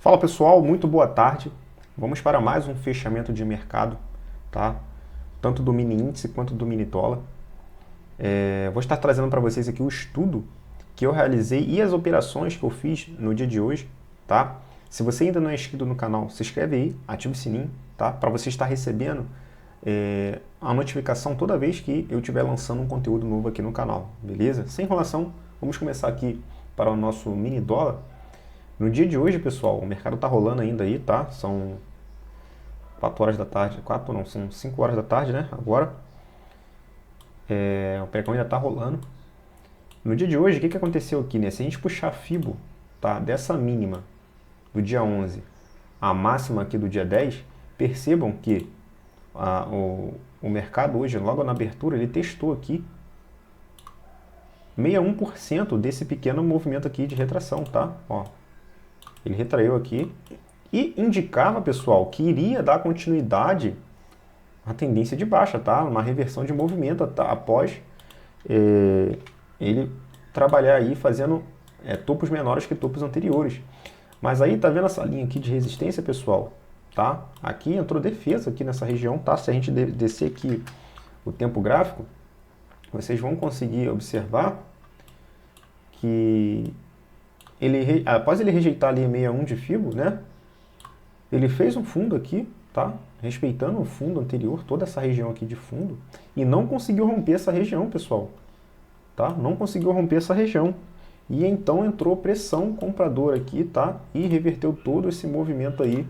Fala pessoal, muito boa tarde. Vamos para mais um fechamento de mercado, tá? Tanto do mini índice quanto do mini dólar. Vou estar trazendo para vocês aqui o estudo que eu realizei e as operações que eu fiz no dia de hoje, tá? Se você ainda não é inscrito no canal, se inscreve aí, ativa o sininho, tá? Para você estar recebendo a notificação toda vez que eu estiver lançando um conteúdo novo aqui no canal, beleza? Sem enrolação, vamos começar aqui para o nosso mini dólar. No dia de hoje, pessoal, o mercado está rolando ainda aí, tá? São 4 horas da tarde, 4 não, são 5 horas da tarde, né? Agora, o pregão ainda está rolando. No dia de hoje, o que aconteceu aqui, né? Se a gente puxar a Fibo, tá? Dessa mínima do dia 11, a máxima aqui do dia 10, percebam que o mercado hoje, logo na abertura, ele testou aqui 61% desse pequeno movimento aqui de retração, tá? Ó, ele retraiu aqui e indicava, pessoal, que iria dar continuidade à tendência de baixa, tá? Uma reversão de movimento após ele trabalhar aí fazendo topos menores que topos anteriores. Mas aí tá vendo essa linha aqui de resistência, pessoal? Tá? Aqui entrou defesa aqui nessa região, tá? Se a gente descer aqui o tempo gráfico, vocês vão conseguir observar que após ele rejeitar ali 61 de Fibo, né? Ele fez um fundo aqui, tá? Respeitando o fundo anterior, toda essa região aqui de fundo, e não conseguiu romper essa região, pessoal. Tá? Não conseguiu romper essa região. E então entrou pressão compradora aqui, tá? E reverteu todo esse movimento aí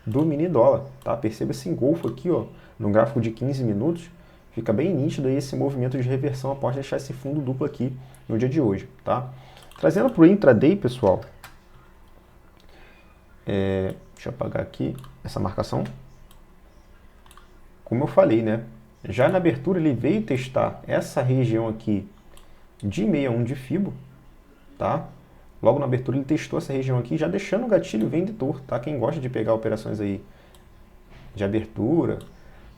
do mini dólar, tá? Perceba esse engolfo aqui, ó, no gráfico de 15 minutos, fica bem nítido aí esse movimento de reversão após deixar esse fundo duplo aqui no dia de hoje, tá? Trazendo para o intraday, pessoal, deixa eu apagar aqui essa marcação. Como eu falei, né? Já na abertura ele veio testar essa região aqui de 61 de Fibo, tá? Logo na abertura ele testou essa região aqui, já deixando o gatilho vendedor, tá? Quem gosta de pegar operações aí de abertura,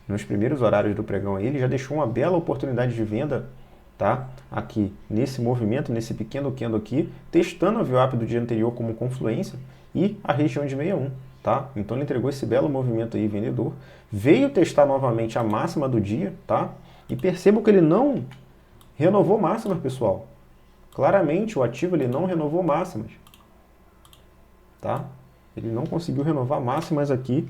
nos primeiros horários do pregão aí, ele já deixou uma bela oportunidade de venda, tá? Aqui, nesse movimento, nesse pequeno candle aqui, testando a VWAP do dia anterior como confluência e a região de 61, tá? Então ele entregou esse belo movimento aí vendedor, veio testar novamente a máxima do dia, tá? E percebam que ele não renovou máximas, pessoal. Claramente o ativo ele não renovou máximas, tá? Ele não conseguiu renovar máximas aqui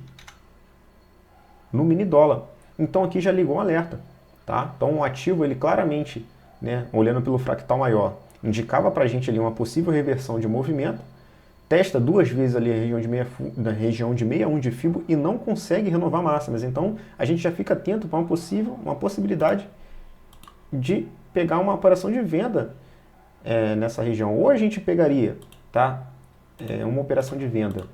no mini dólar. Então aqui já ligou um alerta, tá? Então o ativo ele claramente, né, olhando pelo fractal maior, indicava para a gente ali uma possível reversão de movimento, testa duas vezes ali a região de 61 de Fibo e não consegue renovar máximas. Então a gente já fica atento para uma possibilidade de pegar uma operação de venda nessa região. Ou a gente pegaria, tá, uma operação de venda,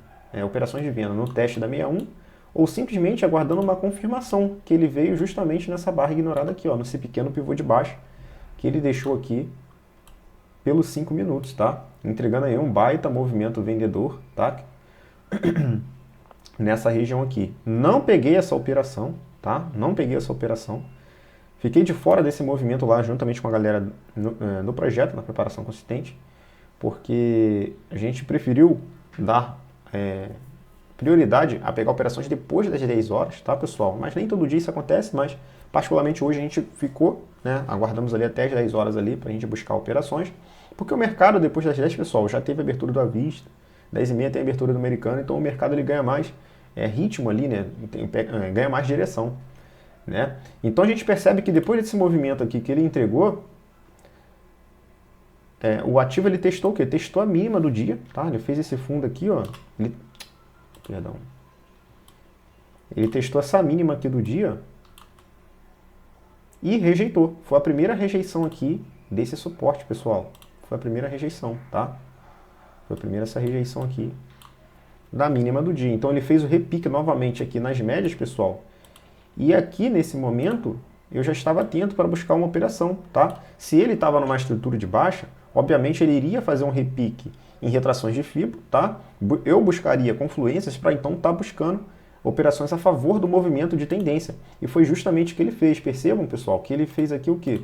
operações de venda no teste da 61, ou simplesmente aguardando uma confirmação que ele veio justamente nessa barra ignorada aqui, ó, nesse pequeno pivô de baixo que ele deixou aqui pelos 5 minutos, tá? Entregando aí um baita movimento vendedor, tá? Nessa região aqui. Não peguei essa operação, tá? Não peguei essa operação. Fiquei de fora desse movimento lá, juntamente com a galera no projeto, na preparação consistente, porque a gente preferiu dar prioridade a pegar operações depois das 10 horas, tá, pessoal? Mas nem todo dia isso acontece, mas particularmente hoje a gente ficou, né, aguardamos ali até as 10 horas ali para a gente buscar operações, porque o mercado depois das 10, pessoal, já teve abertura do Avista, 10h30 tem abertura do americano, então o mercado ele ganha mais ritmo ali, né, ganha mais direção. Né? Então a gente percebe que depois desse movimento aqui que ele entregou, o ativo ele testou o quê? Testou a mínima do dia, tá? Ele fez esse fundo aqui, ó. Ele testou essa mínima aqui do dia e rejeitou. Foi a primeira rejeição aqui desse suporte, pessoal. Foi a primeira rejeição, tá? Foi a primeira essa rejeição aqui da mínima do dia. Então ele fez o repique novamente aqui nas médias, pessoal. E aqui, nesse momento, eu já estava atento para buscar uma operação, tá? Se ele estava numa estrutura de baixa, obviamente ele iria fazer um repique em retrações de Fibo, tá? Eu buscaria confluências para então estar buscando operações a favor do movimento de tendência. E foi justamente o que ele fez. Percebam, pessoal, que ele fez aqui o quê?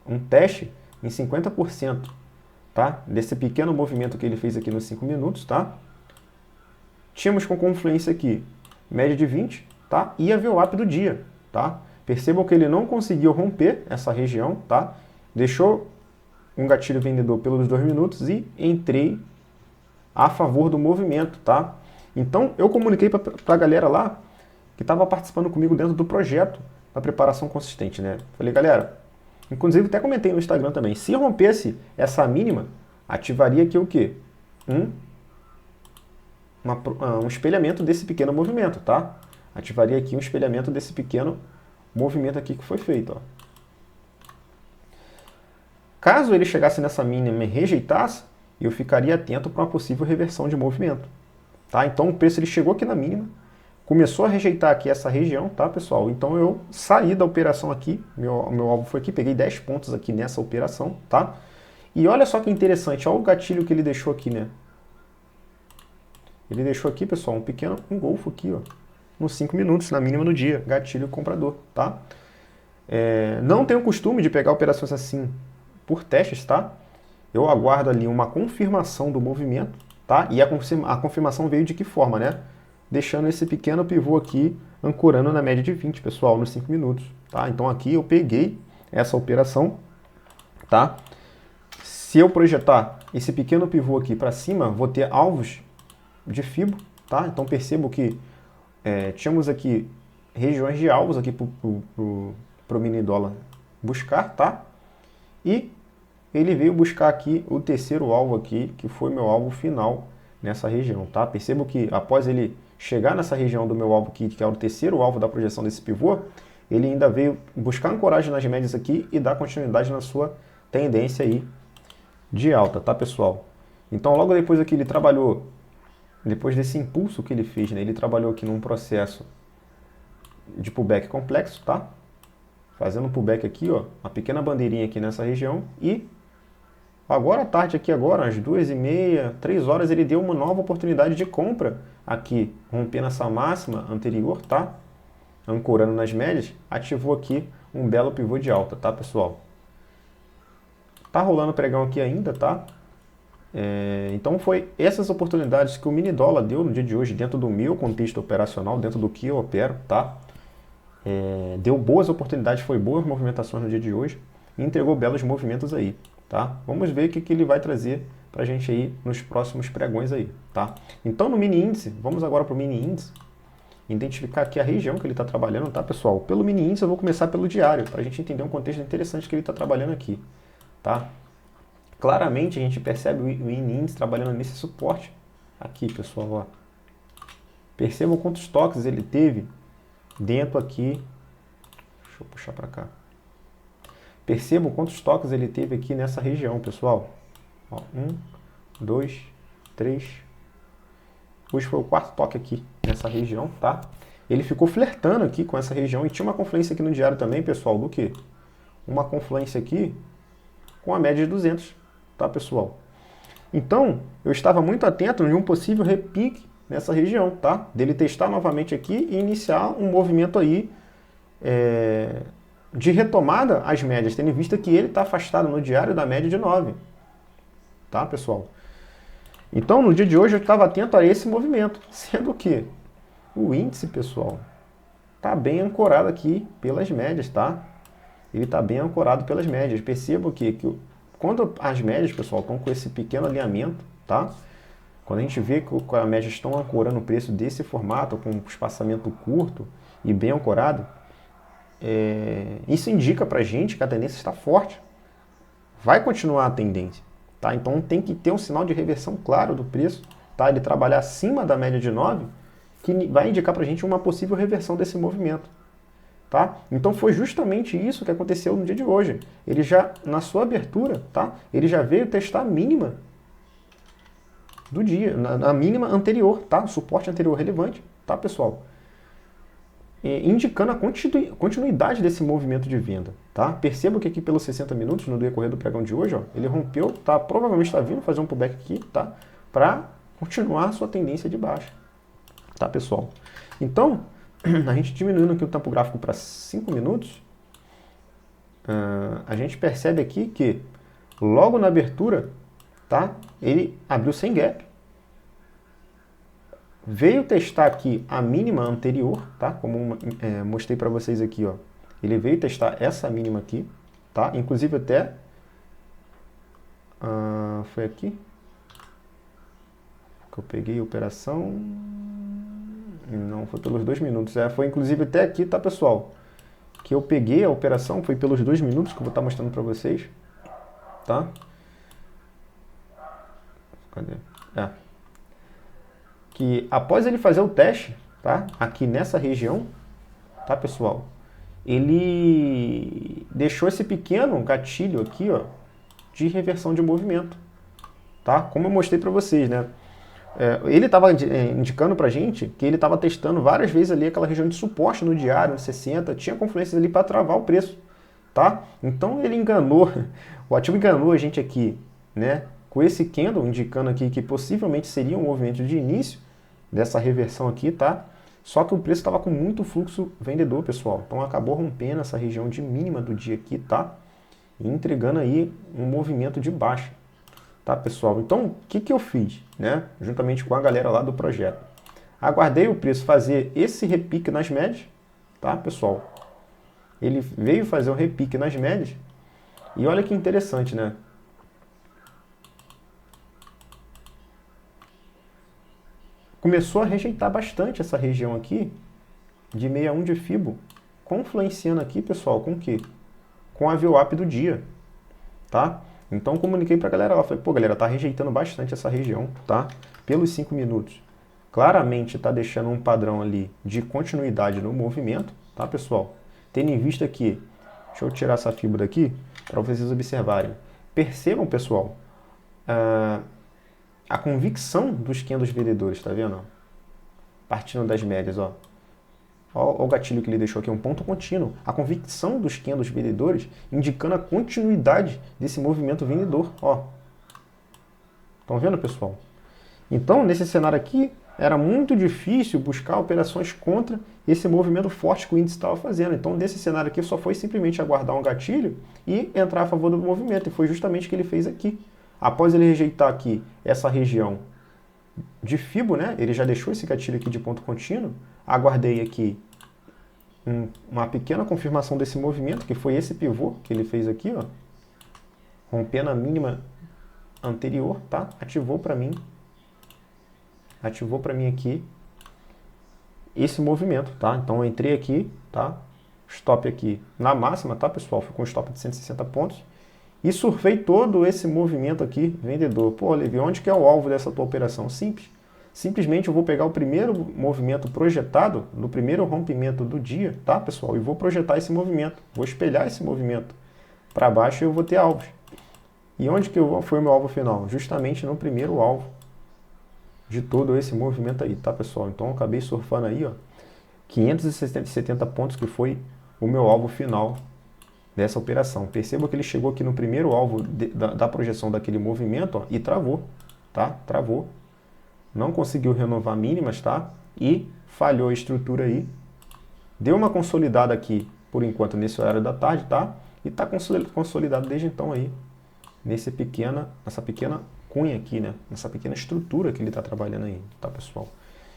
Um teste em 50%, tá? Desse pequeno movimento que ele fez aqui nos 5 minutos, tá? tínhamos com confluência aqui média de 20, tá? E a VWAP do dia, tá? Percebam que ele não conseguiu romper essa região, tá? Deixou um gatilho vendedor pelos 2 minutos e entrei a favor do movimento, tá? Então, eu comuniquei para a galera lá que estava participando comigo dentro do projeto da preparação consistente, né? Falei, galera, inclusive até comentei no Instagram também, se rompesse essa mínima, ativaria aqui o quê? Um espelhamento desse pequeno movimento, tá? Ativaria aqui um espelhamento desse pequeno movimento aqui que foi feito, ó. Caso ele chegasse nessa mínima e rejeitasse, eu ficaria atento para uma possível reversão de movimento, tá? Então o preço ele chegou aqui na mínima, começou a rejeitar aqui essa região, tá, pessoal? Então eu saí da operação aqui, meu alvo foi aqui, peguei 10 pontos aqui nessa operação, tá? E olha só que interessante, olha o gatilho que ele deixou aqui, né? Ele deixou aqui, pessoal, um pequeno engolfo aqui, ó, nos 5 minutos, na mínima do dia, gatilho comprador, tá? Não tenho costume de pegar operações assim por testes, tá? Eu aguardo ali uma confirmação do movimento, tá? E a confirmação veio de que forma, né? Deixando esse pequeno pivô aqui ancorando na média de 20, pessoal, nos 5 minutos, tá? Então aqui eu peguei essa operação, tá? Se eu projetar esse pequeno pivô aqui para cima, vou ter alvos de FIBO, tá? Então percebo que tínhamos aqui regiões de alvos aqui para o mini dólar buscar, tá? E ele veio buscar aqui o terceiro alvo aqui, que foi meu alvo final nessa região, tá? Percebo que após ele chegar nessa região do meu alvo aqui, que é o terceiro alvo da projeção desse pivô, ele ainda veio buscar ancoragem nas médias aqui e dar continuidade na sua tendência aí de alta, tá, pessoal? Então logo depois aqui ele trabalhou, depois desse impulso que ele fez, né, ele trabalhou aqui num processo de pullback complexo, tá? Fazendo um pullback aqui, ó, uma pequena bandeirinha aqui nessa região e agora à tarde aqui agora, às 2h30, 3 horas, ele deu uma nova oportunidade de compra aqui, rompendo essa máxima anterior, tá? Ancorando nas médias, ativou aqui um belo pivô de alta, tá, pessoal? Tá rolando pregão aqui ainda, tá? Então foi essas oportunidades que o mini dólar deu no dia de hoje, dentro do meu contexto operacional, dentro do que eu opero, tá? Deu boas oportunidades, foi boas movimentações no dia de hoje e entregou belos movimentos aí, tá? Vamos ver o que ele vai trazer pra gente aí nos próximos pregões aí, tá? Então no mini índice, vamos agora pro mini índice, identificar aqui a região que ele está trabalhando, tá, pessoal? Pelo mini índice eu vou começar pelo diário, para a gente entender um contexto interessante que ele está trabalhando aqui, tá? Claramente a gente percebe o mini índice trabalhando nesse suporte aqui, pessoal, ó. Percebam quantos toques ele teve dentro aqui. Deixa eu puxar para cá. Percebam quantos toques ele teve aqui nessa região, pessoal. Ó, 1, 2, 3. Hoje foi o 4º toque aqui nessa região, tá? Ele ficou flertando aqui com essa região e tinha uma confluência aqui no diário também, pessoal, do que? Uma confluência aqui com a média de 200, tá, pessoal? Então, eu estava muito atento em um possível repique nessa região, tá? Dele testar novamente aqui e iniciar um movimento aí de retomada às médias, tendo em vista que ele está afastado no diário da média de 9, tá, pessoal? Então, no dia de hoje, eu estava atento a esse movimento, sendo que o índice, pessoal, está bem ancorado aqui pelas médias, tá? Ele está bem ancorado pelas médias. Percebo que quando as médias, pessoal, estão com esse pequeno alinhamento, tá? Quando a gente vê que as médias estão ancorando o preço desse formato, com um espaçamento curto e bem ancorado, isso indica para a gente que a tendência está forte. Vai continuar a tendência, tá? Então tem que ter um sinal de reversão claro do preço, tá? Ele trabalhar acima da média de 9, que vai indicar para a gente uma possível reversão desse movimento. Tá? Então foi justamente isso que aconteceu no dia de hoje. Ele já, na sua abertura, tá? Ele já veio testar a mínima do dia, na mínima anterior, tá? O suporte anterior relevante, tá, pessoal? Indicando a continuidade desse movimento de venda, tá? Perceba que aqui pelos 60 minutos, no decorrer do pregão de hoje, ó, ele rompeu, tá? Provavelmente está vindo fazer um pullback aqui, tá? Para continuar a sua tendência de baixa, tá, pessoal? Então, a gente diminuindo aqui o tempo gráfico para 5 minutos, a gente percebe aqui que logo na abertura, tá, ele abriu sem gap, veio testar aqui a mínima anterior, tá? Como mostrei para vocês aqui, ó. Ele veio testar essa mínima aqui, tá? Inclusive até... foi aqui que eu peguei a operação... Não, foi pelos 2 minutos. Foi inclusive até aqui, tá, pessoal? Que eu peguei a operação, foi pelos 2 minutos que eu vou estar mostrando para vocês, tá? Cadê? Que após ele fazer o teste, tá? Aqui nessa região, tá, pessoal? Ele deixou esse pequeno gatilho aqui, ó, de reversão de movimento, tá? Como eu mostrei para vocês, né? Ele estava indicando para a gente que ele estava testando várias vezes ali aquela região de suporte no diário, no 60, tinha confluências ali para travar o preço, tá? Então ele enganou, o ativo enganou a gente aqui, né? Com esse candle indicando aqui que possivelmente seria um movimento de início dessa reversão aqui, tá? Só que o preço estava com muito fluxo vendedor, pessoal. Então acabou rompendo essa região de mínima do dia aqui, tá? E entregando aí um movimento de baixa. Tá, pessoal? Então, o que eu fiz, né? Juntamente com a galera lá do projeto. Aguardei o preço fazer esse repique nas médias, tá, pessoal? Ele veio fazer um repique nas médias. E olha que interessante, né? Começou a rejeitar bastante essa região aqui de 61 de Fibo, confluenciando aqui, pessoal, com o quê? Com a VWAP do dia, tá? Então comuniquei para a galera lá, falei, pô, galera, tá rejeitando bastante essa região, tá? Pelos 5 minutos. Claramente tá deixando um padrão ali de continuidade no movimento, tá, pessoal? Tendo em vista que, deixa eu tirar essa fibra daqui para vocês observarem. Percebam, pessoal, a convicção dos candles vendedores, tá vendo? Partindo das médias, ó. Olha o gatilho que ele deixou aqui, um ponto contínuo. A convicção dos candles vendedores indicando a continuidade desse movimento vendedor. Ó. Estão vendo, pessoal? Então, nesse cenário aqui, era muito difícil buscar operações contra esse movimento forte que o índice estava fazendo. Então, nesse cenário aqui, só foi simplesmente aguardar um gatilho e entrar a favor do movimento. E foi justamente o que ele fez aqui. Após ele rejeitar aqui essa região de Fibo, né? Ele já deixou esse gatilho aqui de ponto contínuo. Aguardei aqui uma pequena confirmação desse movimento, que foi esse pivô que ele fez aqui, ó. Rompendo a mínima anterior, tá? Ativou para mim aqui esse movimento, tá? Então eu entrei aqui, tá? Stop aqui na máxima, tá, pessoal? Foi com um stop de 160 pontos. E surfei todo esse movimento aqui, vendedor. Pô, Levi, onde que é o alvo dessa tua operação? Simples. Simplesmente eu vou pegar o primeiro movimento projetado, no primeiro rompimento do dia, tá, pessoal? E vou projetar esse movimento. Vou espelhar esse movimento para baixo e eu vou ter alvos. E onde que foi o meu alvo final? Justamente no primeiro alvo de todo esse movimento aí, tá, pessoal? Então eu acabei surfando aí, ó, 570 pontos, que foi o meu alvo final dessa operação. Perceba que ele chegou aqui no primeiro alvo da projeção daquele movimento, ó, e travou, tá? Travou. Não conseguiu renovar mínimas, tá? E falhou a estrutura aí. Deu uma consolidada aqui, por enquanto, nesse horário da tarde, tá? E tá consolidado desde então aí, nessa pequena cunha aqui, né? Nessa pequena estrutura que ele tá trabalhando aí, tá, pessoal?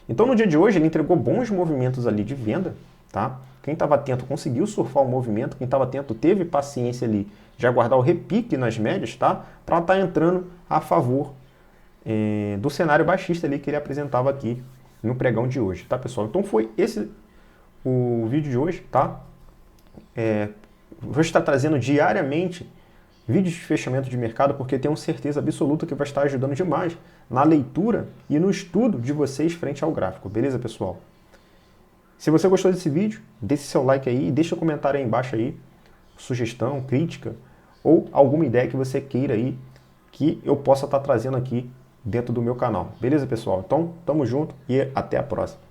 Então, no dia de hoje, ele entregou bons movimentos ali de venda, tá? Quem estava atento conseguiu surfar o movimento, quem estava atento teve paciência ali de aguardar o repique nas médias, tá? Para estar entrando a favor do cenário baixista ali que ele apresentava aqui no pregão de hoje, tá, pessoal? Então foi esse o vídeo de hoje, tá? Vou estar trazendo diariamente vídeos de fechamento de mercado, porque tenho certeza absoluta que vai estar ajudando demais na leitura e no estudo de vocês frente ao gráfico, beleza, pessoal? Se você gostou desse vídeo, deixe seu like aí e deixa um comentário aí embaixo aí, sugestão, crítica ou alguma ideia que você queira aí que eu possa estar trazendo aqui dentro do meu canal. Beleza, pessoal? Então, tamo junto e até a próxima.